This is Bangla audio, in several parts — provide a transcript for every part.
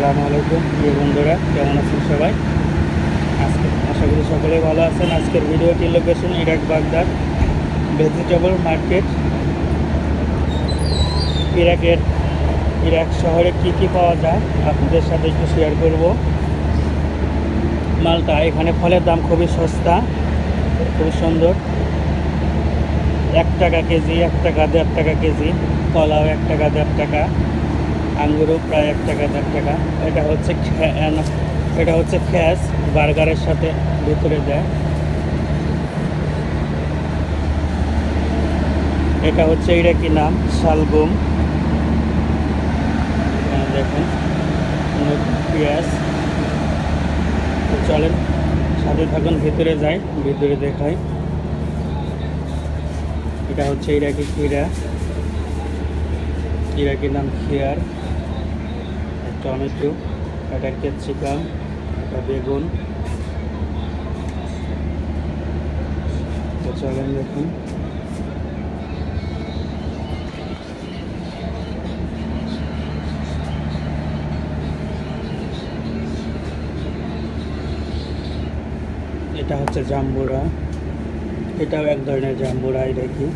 আসসালামু আলাইকুম প্রিয় বন্ধুরা, কেমন আছেন সবাই? আজকে আশা করি সকলেই ভালো আছেন। আজকের ভিডিওটির location Iraq Baghdad vegetable market. Iraq শহরে কি কি পাওয়া যায় আপনাদের সাথে একটু শেয়ার করব। মালটা এখানে ফলের দাম খুবই সস্তা, খুব সুন্দর। 1 টাকা কেজি, 1 টাকা 1.5 টাকা কেজি। কলাও 1 টাকা 1.5 টাকা, আঙ্গুরও প্রায় 1 টাকা 1.5 টাকা। এটা হচ্ছে খ্যাস, বার্গারের সাথে ভিতরে দেয়। এটা হচ্ছে ইরাকি নাম শালগম। দেখেন পেঁয়াজ। চলেন সাথে থাকুন, ভিতরে যাই, ভিতরে দেখাই। এটা হচ্ছে ইরাকি খিরা, ইরাকি নাম খিয়ার। টমেটো, এটা ক্যাপসিকাম, এটা বেগুন। তো চলেন দেখুন। এটা হচ্ছে জাম্বুরা, এটাও এক ধরনের জাম্বুরা ইরাকি।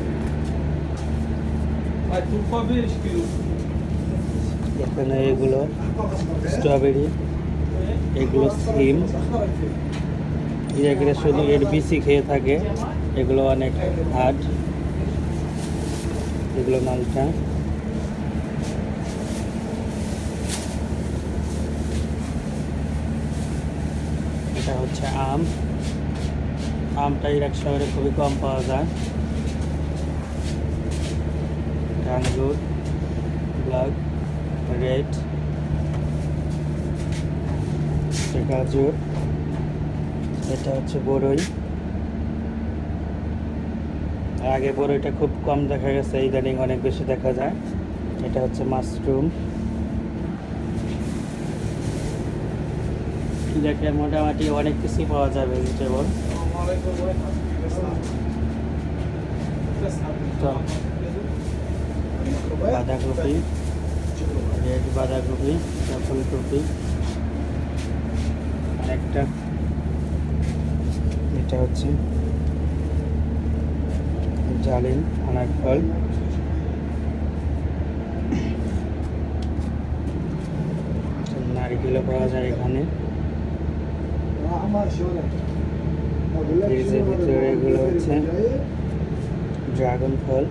এখানে এগুলো স্ট্রবেরি, এগুলো সিম। ইরাকিরা শুধু এর বিচি খেয়ে থাকে, এগুলো অনেক হার্ড। এগুলো মালটা। এটা হচ্ছে আমটা ইরাক শহরে খুবই কম পাওয়া যায়। আঙ্গুর, ব্ল্যাক, রেড, গাজর। এটা হচ্ছে বড়ই। আগে বড়ইটা খুব কম দেখা গেছে, ইদানিং অনেক বেশি দেখা যায়। এটা হচ্ছে মাশরুম। দেখে মোটামুটি অনেক কিছুই পাওয়া যায় ভেজিটেবল। বাঁধাকপি, রেড বাঁধাকপি, ফুলকপি একটা। এটা হচ্ছে জালিম আনার ফল। নারকেলও পাওয়া যায় এখানে। ফ্রিজের ভিতরে এগুলো হচ্ছে ড্রাগন ফল,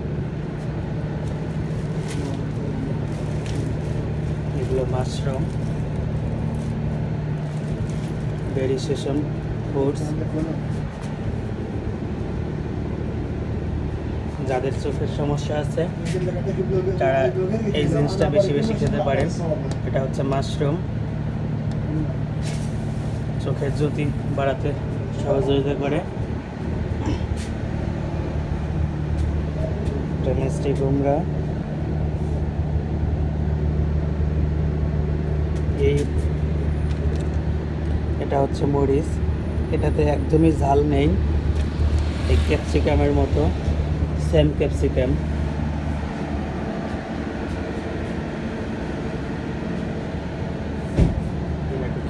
এগুলো মাশরুম, বেরি সেশন ফ্রুটস। যাদের চোখের সমস্যা আছে তারা এই জিনিসটা বেশি বেশি খেতে পারেন। এটা হচ্ছে মাশরুম, চোখের জ্যোতি বাড়াতে সহযোগিতা করে। এটা মিষ্টি কুমড়া। এটা হচ্ছে মরিচ, এটাতে একদমই ঝাল নেই, এই ক্যাপসিকামের মতো, সেম ক্যাপসিকাম।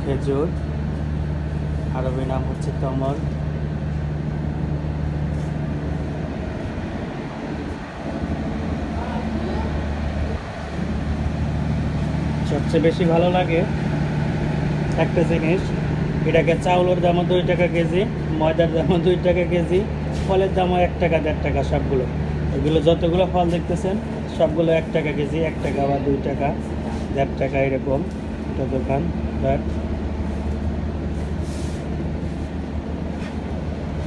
খেজুর, আরবি নাম হচ্ছে তমর। সবচেয়ে বেশি ভালো লাগে একটা জিনিস, এটাকে চাউলের দামও 2 টাকা কেজি, ময়দার দামও 2 টাকা কেজি, ফলের দামও 1 টাকা 1.5 টাকা। সবগুলো এগুলো যতগুলো ফল দেখতেছেন সবগুলো 1 টাকা কেজি, 1 টাকা বা 2 টাকা 1.5 টাকা এরকম। এটা দোকান।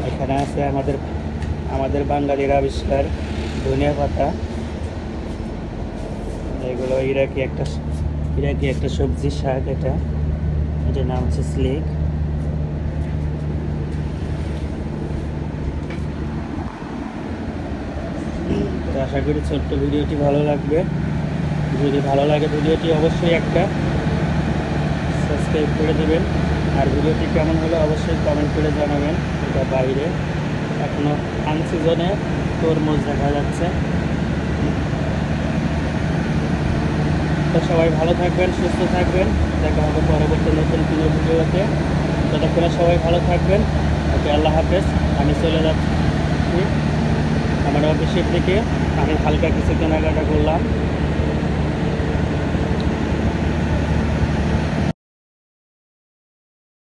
এখানে আছে আমাদের বাঙালির আবিষ্কার ধনিয়া পাতা। এগুলো ইরাকি একটা সবজি শাক। এটার নাম হচ্ছে স্লিক। তো আশা করি ছোট্ট ভিডিওটি ভালো লাগবে। যদি ভালো লাগে ভিডিওটি অবশ্যই একটা সাবস্ক্রাইব করে দেবেন। আর ভিডিওটি কেমন হলো অবশ্যই কমেন্ট করে জানাবেন। এটা বাইরে এখনো আনসিজনে তরমুজ দেখা যাচ্ছে। তো সবাই ভালো থাকবেন, সুস্থ থাকবেন, দেখা হবে পরবর্তী নতুন কোনো ভিডিওতে। ততক্ষণে সবাই ভালো থাকবেন। ওকে, আল্লাহ হাফেজ। আমি চলে যাচ্ছি আমার অফিসের দিকে। আমি হালকা কিছু কেনাকাটা করলাম।